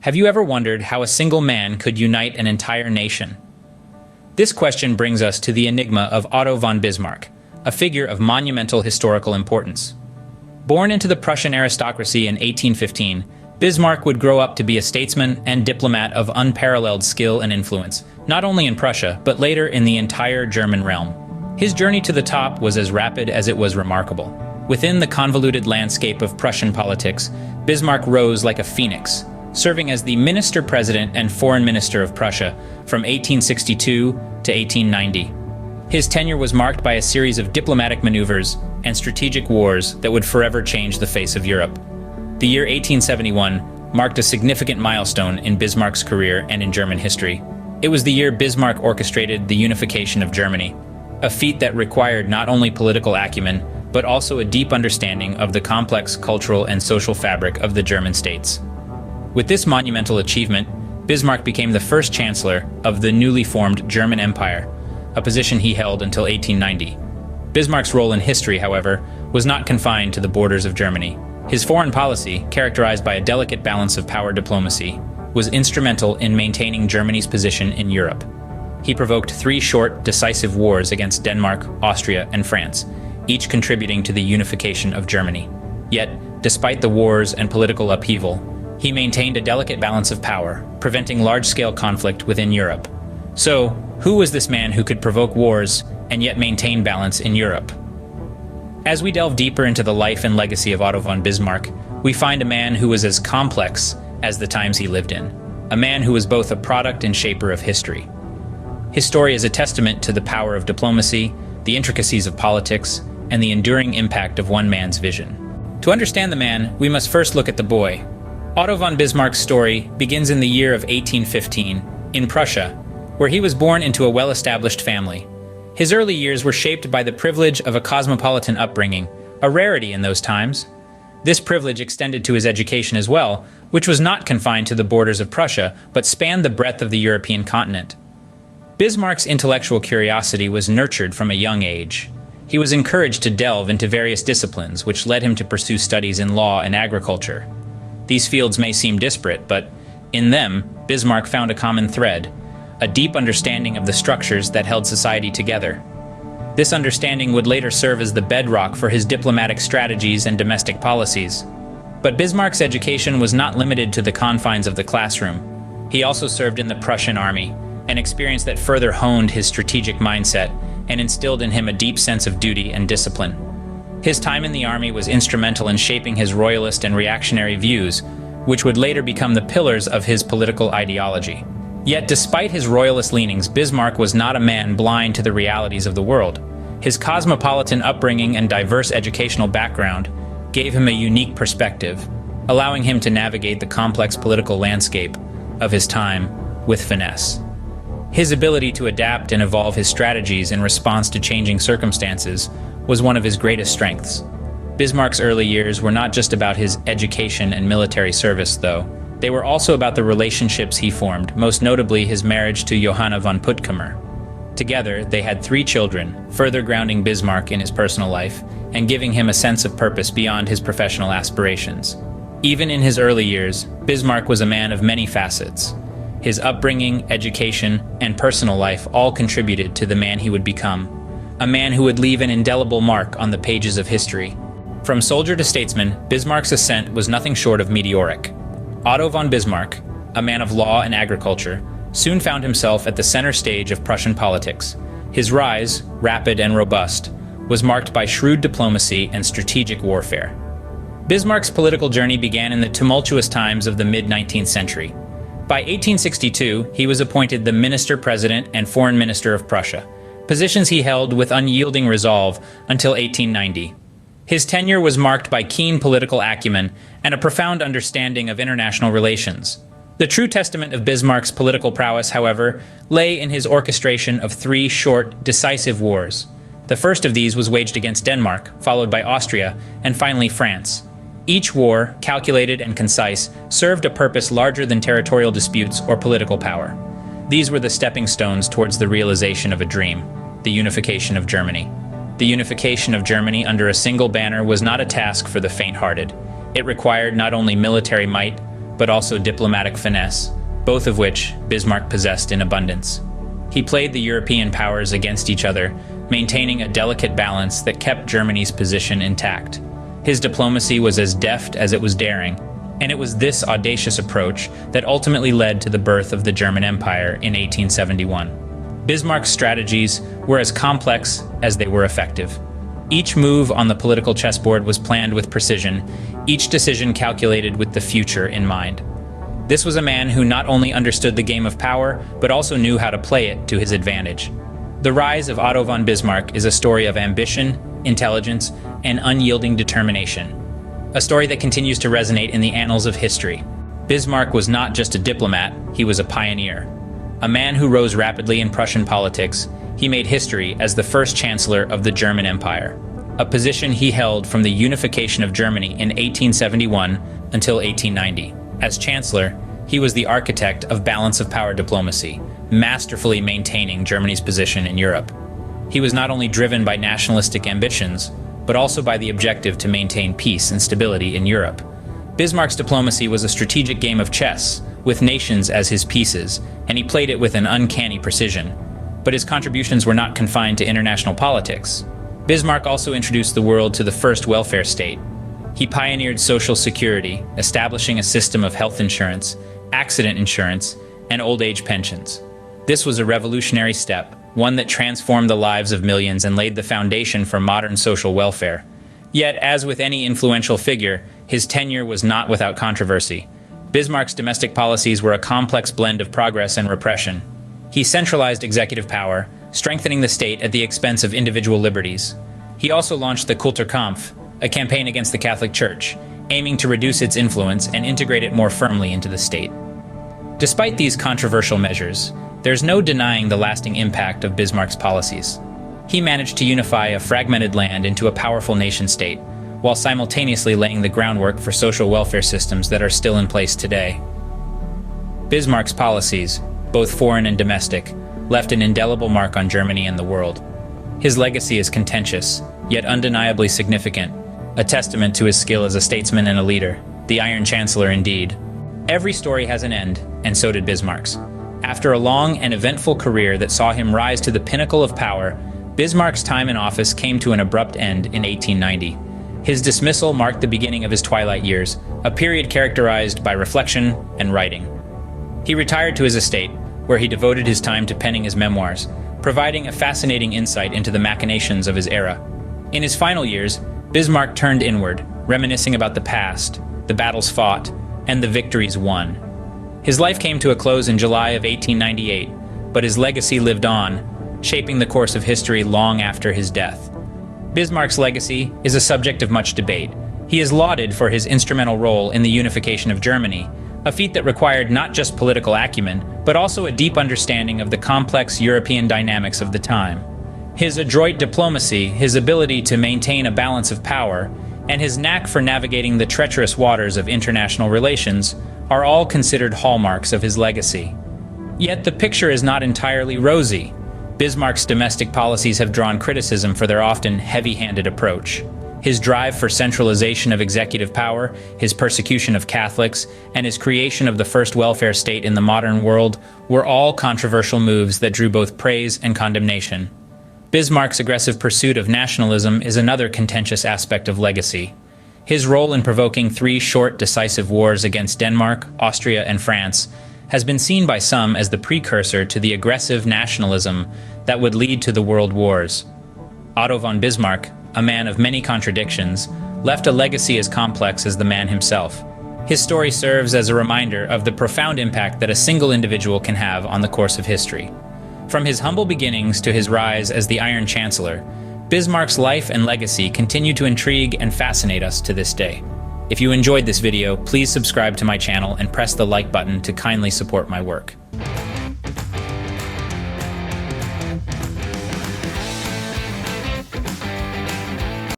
Have you ever wondered how a single man could unite an entire nation? This question brings us to the enigma of Otto von Bismarck, a figure of monumental historical importance. Born into the Prussian aristocracy in 1815, Bismarck would grow up to be a statesman and diplomat of unparalleled skill and influence, not only in Prussia, but later in the entire German realm. His journey to the top was as rapid as it was remarkable. Within the convoluted landscape of Prussian politics, Bismarck rose like a phoenix, serving as the minister-president and foreign minister of Prussia from 1862 to 1890. His tenure was marked by a series of diplomatic maneuvers and strategic wars that would forever change the face of Europe. The year 1871 marked a significant milestone in Bismarck's career and in German history. It was the year Bismarck orchestrated the unification of Germany, a feat that required not only political acumen, but also a deep understanding of the complex cultural and social fabric of the German states. With this monumental achievement, Bismarck became the first chancellor of the newly formed German Empire, a position he held until 1890. Bismarck's role in history, however, was not confined to the borders of Germany. His foreign policy, characterized by a delicate balance of power diplomacy, was instrumental in maintaining Germany's position in Europe. He provoked 3 short, decisive wars against Denmark, Austria, and France, each contributing to the unification of Germany. Yet, despite the wars and political upheaval, he maintained a delicate balance of power, preventing large-scale conflict within Europe. So, who was this man who could provoke wars and yet maintain balance in Europe? As we delve deeper into the life and legacy of Otto von Bismarck, we find a man who was as complex as the times he lived in, a man who was both a product and shaper of history. His story is a testament to the power of diplomacy, the intricacies of politics, and the enduring impact of one man's vision. To understand the man, we must first look at the boy. Otto von Bismarck's story begins in the year of 1815, in Prussia, where he was born into a well-established family. His early years were shaped by the privilege of a cosmopolitan upbringing, a rarity in those times. This privilege extended to his education as well, which was not confined to the borders of Prussia, but spanned the breadth of the European continent. Bismarck's intellectual curiosity was nurtured from a young age. He was encouraged to delve into various disciplines, which led him to pursue studies in law and agriculture. These fields may seem disparate, but in them, Bismarck found a common thread, a deep understanding of the structures that held society together. This understanding would later serve as the bedrock for his diplomatic strategies and domestic policies. But Bismarck's education was not limited to the confines of the classroom. He also served in the Prussian army, an experience that further honed his strategic mindset and instilled in him a deep sense of duty and discipline. His time in the army was instrumental in shaping his royalist and reactionary views, which would later become the pillars of his political ideology. Yet despite his royalist leanings, Bismarck was not a man blind to the realities of the world. His cosmopolitan upbringing and diverse educational background gave him a unique perspective, allowing him to navigate the complex political landscape of his time with finesse. His ability to adapt and evolve his strategies in response to changing circumstances was one of his greatest strengths. Bismarck's early years were not just about his education and military service, though. They were also about the relationships he formed, most notably his marriage to Johanna von Puttkamer. Together, they had 3 children, further grounding Bismarck in his personal life and giving him a sense of purpose beyond his professional aspirations. Even in his early years, Bismarck was a man of many facets. His upbringing, education, and personal life all contributed to the man he would become, a man who would leave an indelible mark on the pages of history. From soldier to statesman, Bismarck's ascent was nothing short of meteoric. Otto von Bismarck, a man of law and agriculture, soon found himself at the center stage of Prussian politics. His rise, rapid and robust, was marked by shrewd diplomacy and strategic warfare. Bismarck's political journey began in the tumultuous times of the mid-19th century. By 1862, he was appointed the minister-president and foreign minister of Prussia, positions he held with unyielding resolve until 1890. His tenure was marked by keen political acumen and a profound understanding of international relations. The true testament of Bismarck's political prowess, however, lay in his orchestration of 3 short, decisive wars. The first of these was waged against Denmark, followed by Austria, and finally France. Each war, calculated and concise, served a purpose larger than territorial disputes or political power. These were the stepping stones towards the realization of a dream, the unification of Germany. The unification of Germany under a single banner was not a task for the faint-hearted. It required not only military might, but also diplomatic finesse, both of which Bismarck possessed in abundance. He played the European powers against each other, maintaining a delicate balance that kept Germany's position intact. His diplomacy was as deft as it was daring, and it was this audacious approach that ultimately led to the birth of the German Empire in 1871. Bismarck's strategies were as complex as they were effective. Each move on the political chessboard was planned with precision, each decision calculated with the future in mind. This was a man who not only understood the game of power, but also knew how to play it to his advantage. The rise of Otto von Bismarck is a story of ambition, intelligence, and unyielding determination. A story that continues to resonate in the annals of history. Bismarck was not just a diplomat, he was a pioneer. A man who rose rapidly in Prussian politics, he made history as the first chancellor of the German Empire, a position he held from the unification of Germany in 1871 until 1890. As chancellor, he was the architect of balance of power diplomacy, masterfully maintaining Germany's position in Europe. He was not only driven by nationalistic ambitions, but also by the objective to maintain peace and stability in Europe. Bismarck's diplomacy was a strategic game of chess, with nations as his pieces, and he played it with an uncanny precision. But his contributions were not confined to international politics. Bismarck also introduced the world to the first welfare state. He pioneered social security, establishing a system of health insurance, accident insurance, and old age pensions. This was a revolutionary step, one that transformed the lives of millions and laid the foundation for modern social welfare. Yet, as with any influential figure, his tenure was not without controversy. Bismarck's domestic policies were a complex blend of progress and repression. He centralized executive power, strengthening the state at the expense of individual liberties. He also launched the Kulturkampf, a campaign against the Catholic Church, aiming to reduce its influence and integrate it more firmly into the state. Despite these controversial measures, there's no denying the lasting impact of Bismarck's policies. He managed to unify a fragmented land into a powerful nation-state, while simultaneously laying the groundwork for social welfare systems that are still in place today. Bismarck's policies, both foreign and domestic, left an indelible mark on Germany and the world. His legacy is contentious, yet undeniably significant, a testament to his skill as a statesman and a leader, the Iron Chancellor indeed. Every story has an end, and so did Bismarck's. After a long and eventful career that saw him rise to the pinnacle of power, Bismarck's time in office came to an abrupt end in 1890. His dismissal marked the beginning of his twilight years, a period characterized by reflection and writing. He retired to his estate, where he devoted his time to penning his memoirs, providing a fascinating insight into the machinations of his era. In his final years, Bismarck turned inward, reminiscing about the past, the battles fought, and the victories won. His life came to a close in July of 1898, but his legacy lived on, shaping the course of history long after his death. Bismarck's legacy is a subject of much debate. He is lauded for his instrumental role in the unification of Germany, a feat that required not just political acumen, but also a deep understanding of the complex European dynamics of the time. His adroit diplomacy, his ability to maintain a balance of power, and his knack for navigating the treacherous waters of international relations are all considered hallmarks of his legacy. Yet the picture is not entirely rosy. Bismarck's domestic policies have drawn criticism for their often heavy-handed approach. His drive for centralization of executive power, his persecution of Catholics, and his creation of the first welfare state in the modern world were all controversial moves that drew both praise and condemnation. Bismarck's aggressive pursuit of nationalism is another contentious aspect of legacy. His role in provoking 3 short, decisive wars against Denmark, Austria, and France has been seen by some as the precursor to the aggressive nationalism that would lead to the world wars. Otto von Bismarck, a man of many contradictions, left a legacy as complex as the man himself. His story serves as a reminder of the profound impact that a single individual can have on the course of history. From his humble beginnings to his rise as the Iron Chancellor, Bismarck's life and legacy continue to intrigue and fascinate us to this day. If you enjoyed this video, please subscribe to my channel and press the like button to kindly support my work.